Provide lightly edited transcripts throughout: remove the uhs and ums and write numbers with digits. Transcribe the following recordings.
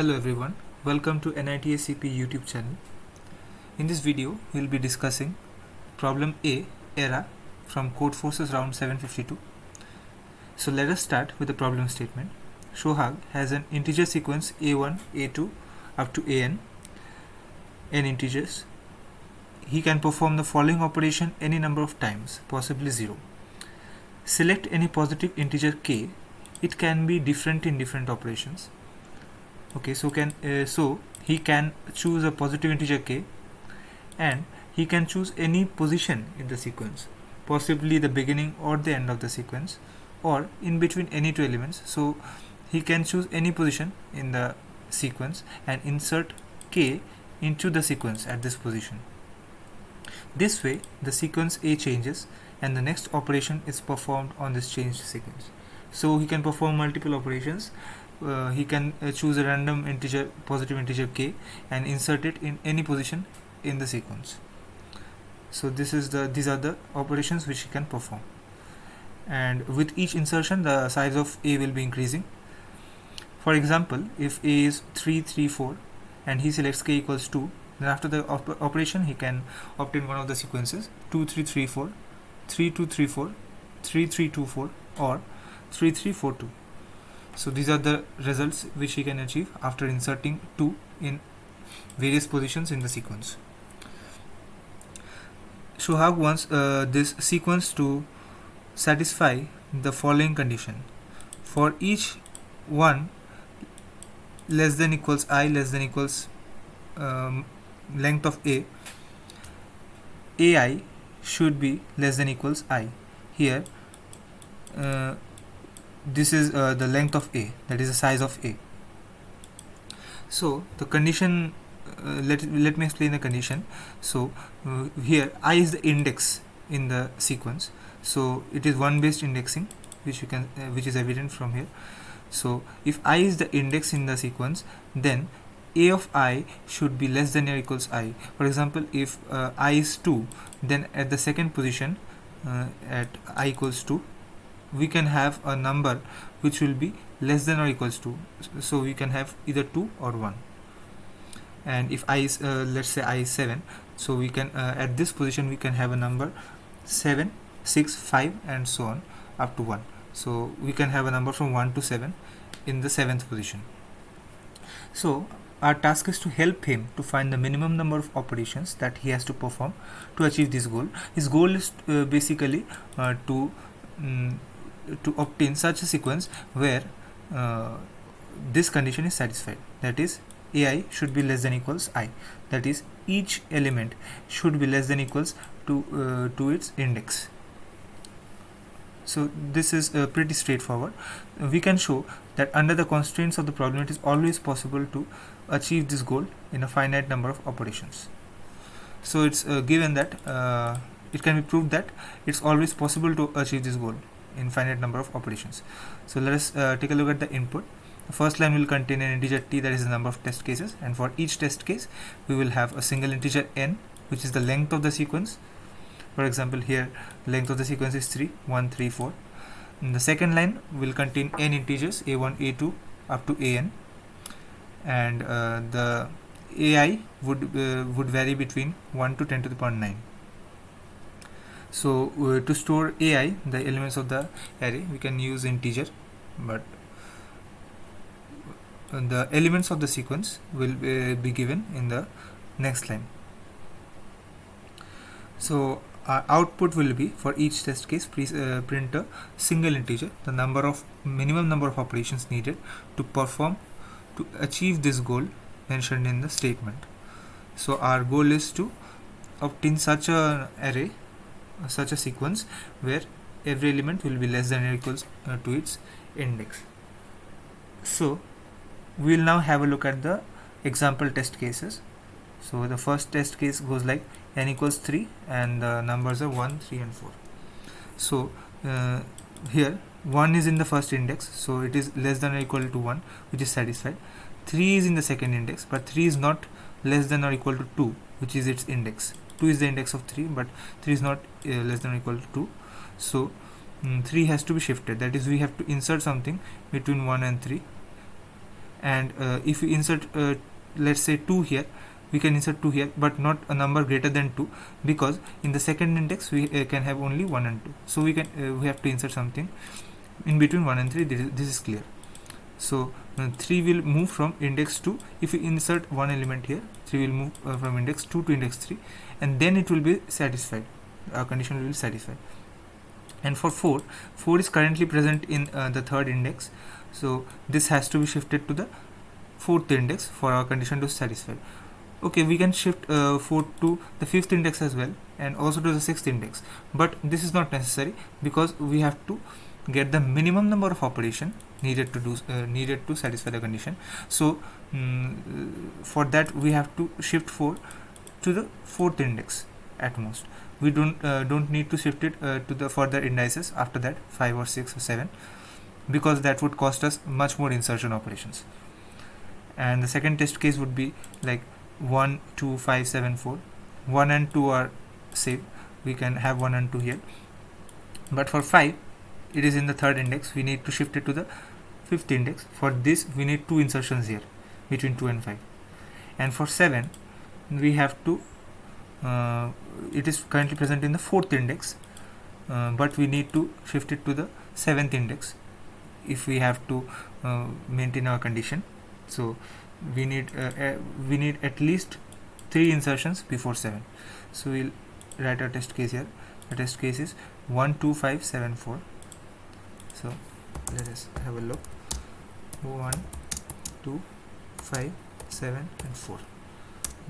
Hello everyone, welcome to NITACP YouTube channel. In this video, we will be discussing problem A, ERA from Codeforces round 752. So let us start with the problem statement. Sohag has an integer sequence A1, A2 up to AN, n integers. He can perform the following operation any number of times, possibly 0. Select any positive integer k. It can be different in different operations. Okay, so he can choose a positive integer k, and he can choose any position in the sequence, possibly the beginning or the end of the sequence, or in between any two elements. So he can choose any position in the sequence and insert k into the sequence at this position. This way the sequence A changes and the next operation is performed on this changed sequence. So he can perform multiple operations. He can choose a random integer, positive integer k, and insert it in any position in the sequence. So these are the operations which he can perform, and with each insertion the size of A will be increasing. For example, if A is 3, 3, 4 and he selects k equals 2, then after the operation he can obtain one of the sequences 2, 3, 3, 4, 3, 2, 3, 4, 3, 3, 2, 4, or 3, 3, 4, 2. So these are the results which he can achieve after inserting 2 in various positions in the sequence. Sohag wants this sequence to satisfy the following condition. For each one less than equals I less than equals length of A, AI should be less than equals I. Here this is the length of A, that is the size of A. So the condition, let me explain the condition. So here I is the index in the sequence, so it is one based indexing, which you can which is evident from here. So if I is the index in the sequence, then A of I should be less than or equals I. For example, if I is 2, then at the second position at I equals 2, we can have a number which will be less than or equals to, so we can have either 2 or 1. And if I is let's say I is 7, so we can at this position we can have a number 7, 6, 5 and so on up to 1. So we can have a number from 1 to 7 in the 7th position. So our task is to help him to find the minimum number of operations that he has to perform to achieve this goal. His goal is basically to obtain such a sequence where this condition is satisfied, that is AI should be less than equals I, that is each element should be less than equals to its index. So this is pretty straightforward. We can show that under the constraints of the problem it is always possible to achieve this goal in a finite number of operations. So it's given that it can be proved that it's always possible to achieve this goal in finite number of operations. So let us take a look at the input. The first line will contain an integer t, that is the number of test cases, and for each test case we will have a single integer n, which is the length of the sequence. For example, here length of the sequence is 3, 1, 3, 4. And the second line will contain n integers a1, a2 up to an, and the AI would vary between 1 to 10 to the power 9. So to store AI, the elements of the array, we can use integer, but the elements of the sequence will be given in the next line. So our output will be, for each test case, print a single integer, the minimum number of operations needed to achieve this goal mentioned in the statement. So our goal is to obtain such an array, such a sequence where every element will be less than or equals to its index. So we will now have a look at the example test cases. So the first test case goes like n equals 3 and the numbers are 1, 3 and 4. So here 1 is in the first index, so it is less than or equal to 1, which is satisfied. 3 is in the second index, but 3 is not less than or equal to 2, which is its index. 2 is the index of 3, but 3 is not less than or equal to 2. So 3 has to be shifted, that is we have to insert something between 1 and 3 and if we insert let's say 2 here, we can insert 2 here, but not a number greater than 2, because in the second index we can have only 1 and 2. So we have to insert something in between 1 and 3. This is clear. So 3 will move from index 2. If we insert one element here, 3 will move from index 2 to index 3, and then it will be satisfied. Our condition will be satisfied. And for 4 is currently present in the third index, so this has to be shifted to the fourth index for our condition to satisfy. Okay, we can shift 4 to the fifth index as well, and also to the sixth index, but this is not necessary, because we have to get the minimum number of operation needed to satisfy the condition. So for that we have to shift 4 to the fourth index at most. We don't need to shift it to the further indices after that, 5 or 6 or 7, because that would cost us much more insertion operations. And the second test case would be like 1, 2, 5, 7, 4. 1 and 2 are safe, we can have 1 and 2 here, but for 5, it is in the third index, we need to shift it to the fifth index. For this we need 2 insertions here between 2 and 5. And for 7, we have to it is currently present in the fourth index, but we need to shift it to the seventh index if we have to maintain our condition. So we need at least 3 insertions before 7. So we'll write our test case here. The test case is 1, 2, 5, 7, 4. So let us have a look. 1, 2, 5, 7 and 4.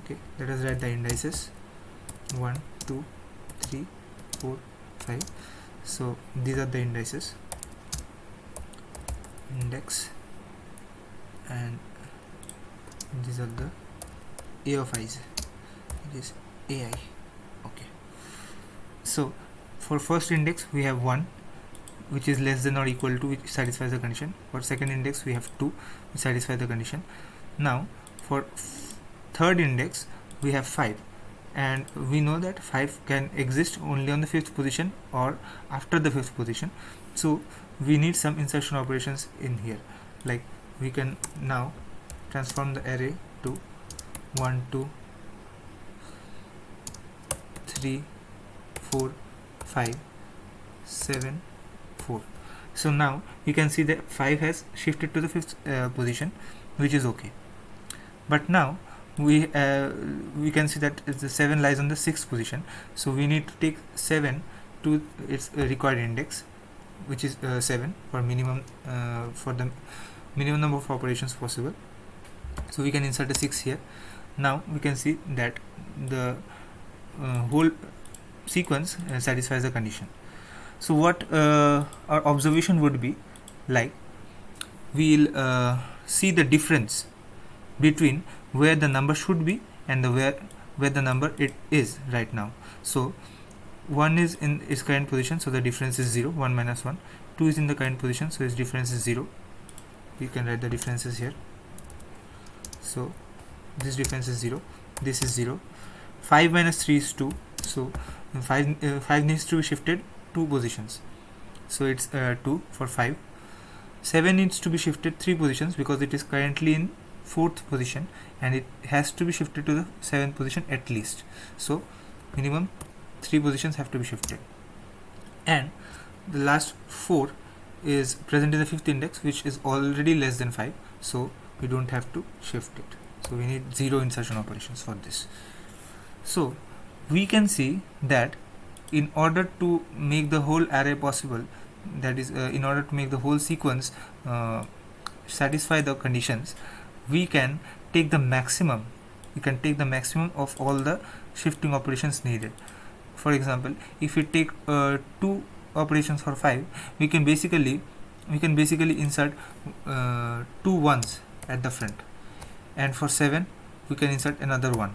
Okay, let us write the indices. 1, 2, 3, 4, 5. So these are the indices, index, and these are the A of i's. It is AI. Okay. So for first index we have 1, which is less than or equal to, which satisfies the condition. For second index we have 2, which satisfies the condition. Now for third index we have 5, and we know that 5 can exist only on the fifth position or after the fifth position. So we need some insertion operations in here, like we can now transform the array to 1, 2, 3, 4, 5, 7, 4. So now you can see that 5 has shifted to the fifth position, which is okay. But now we can see that the 7 lies on the sixth position, so we need to take 7 to its required index, which is 7 for minimum for the minimum number of operations possible. So we can insert a 6 here. Now we can see that the whole sequence satisfies the condition. So what our observation would be, like we'll see the difference between where the number should be and the where the number it is right now. So 1 is in its current position, so the difference is 0, 1 minus 1. 2 is in the current position, so its difference is 0. You can write the differences here. So this difference is 0, this is 0. 5 minus 3 is 2, so 5 needs to be shifted 2 positions, so it's 2 for 5. 7 needs to be shifted 3 positions because it is currently in 4th position, and it has to be shifted to the 7th position at least. So minimum 3 positions have to be shifted. And the last 4 is present in the 5th index, which is already less than 5, so we don't have to shift it. So we need 0 insertion operations for this. So we can see that in order to make the whole array possible, that is in order to make the whole sequence satisfy the conditions, we can take the maximum of all the shifting operations needed. For example, if we take 2 operations for 5, we can basically insert 2 ones at the front, and for 7 we can insert another 1.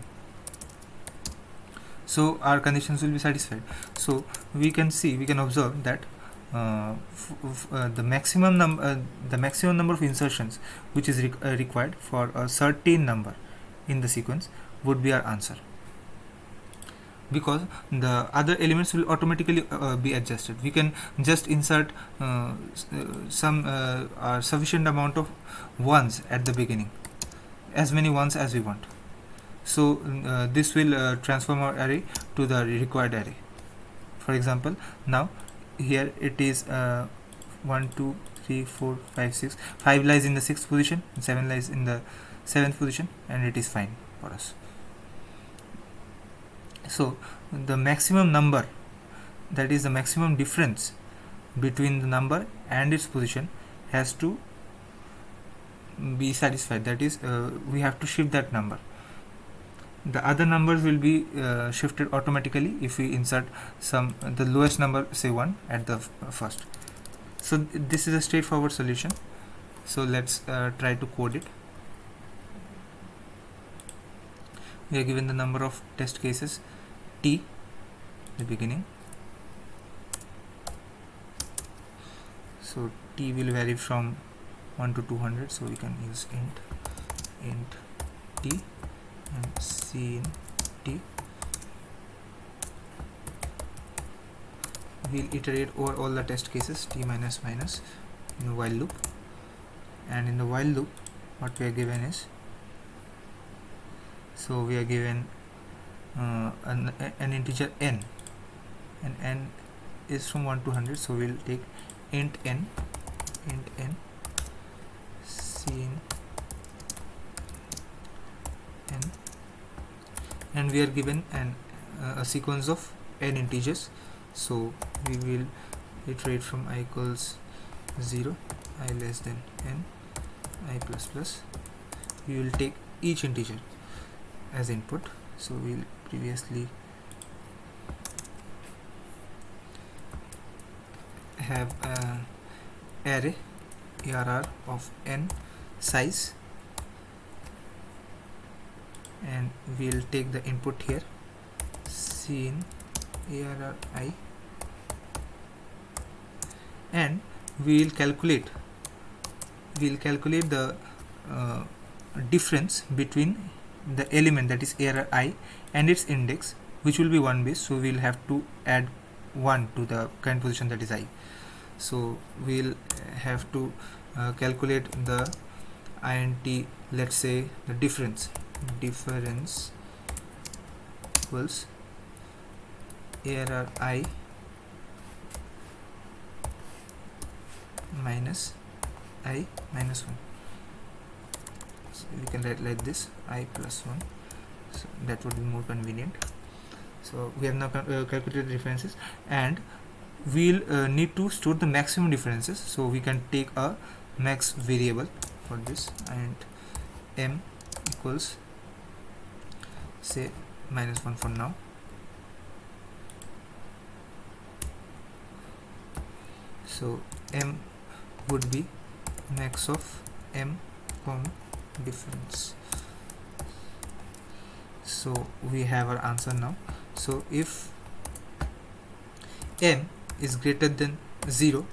So our conditions will be satisfied. So we can observe that the maximum number of insertions which is required for a certain number in the sequence would be our answer. because the other elements will automatically be adjusted. We can just insert some sufficient amount of ones at the beginning, as many ones as we want. So this will transform our array to the required array. For example, now here it is 1 2 3 4 5 6. 5 lies in the 6th position and 7 lies in the 7th position, and it is fine for us. So the maximum number, that is the maximum difference between the number and its position, has to be satisfied. That is, we have to shift that number. The other numbers will be shifted automatically if we insert the lowest number, say 1, at the first. So this is a straightforward solution. So let's try to code it. We are given the number of test cases t at the beginning. So t will vary from 1 to 200, so we can use int t and c in t. We'll iterate over all the test cases t minus minus in the while loop, and in the while loop what we are given is, so we are given an integer n, and n is from 1 to 100, so we'll take int n c in n, and we are given a sequence of n integers. So we will iterate from I equals 0, I less than n, I plus plus. We will take each integer as input. So we will previously have an array ARR of n size, and we will take the input here c in ARR I, and we will calculate the difference between the element, that is ARR I, and its index, which will be 1 base. So we will have to add 1 to the current position, that is I. So we will have to calculate the int, let's say the difference equals ARR I minus I minus 1. So we can write like this, I plus 1, so that would be more convenient. So we have now calculated the differences, and we'll need to store the maximum differences. So we can take a max variable for this, and m equals, say, -1 for now. So m would be max of m comma difference. So we have our answer now. So if m is greater than 0,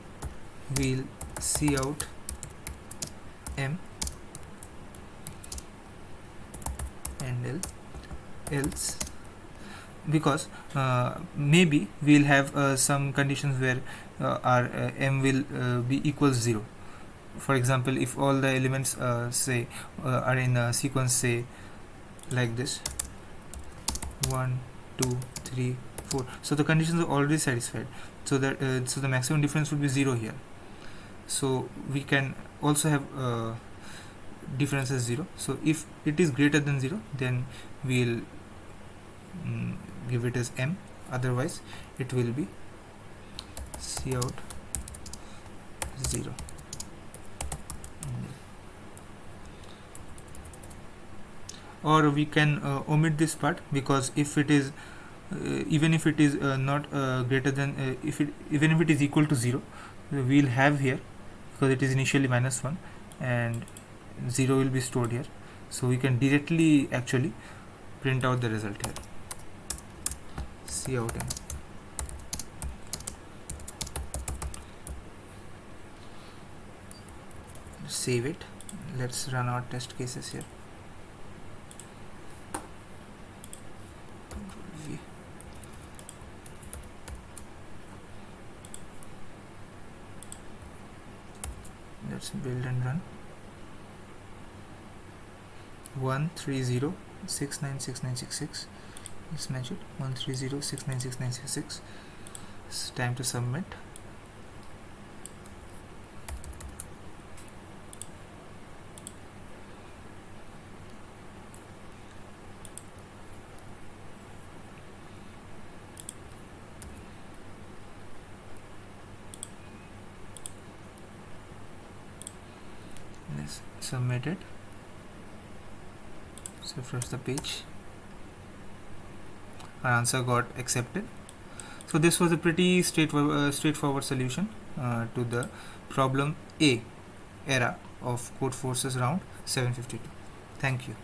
we'll see out m, and else, because maybe we'll have some conditions where our m will be equals 0. For example, if all the elements say are in a sequence, say like this, 1 2 3 4, so the conditions are already satisfied, so that so the maximum difference would be 0 here. So we can also have difference as 0. So if it is greater than 0, then we'll give it as m, otherwise it will be cout 0. Or we can omit this part, because if it is even if it is not greater than even if it is equal to 0, we'll have here, because it is initially -1 and 0 will be stored here, so we can directly actually print out the result here, cout m. Save it. Let's run our test cases here. build and run. 130696966. Let's match it. 130696966. It's time to submit. Let's submit it. So refresh the page. Our answer got accepted. So this was a pretty straightforward solution to the problem A, ERA of Codeforces round 752. Thank you.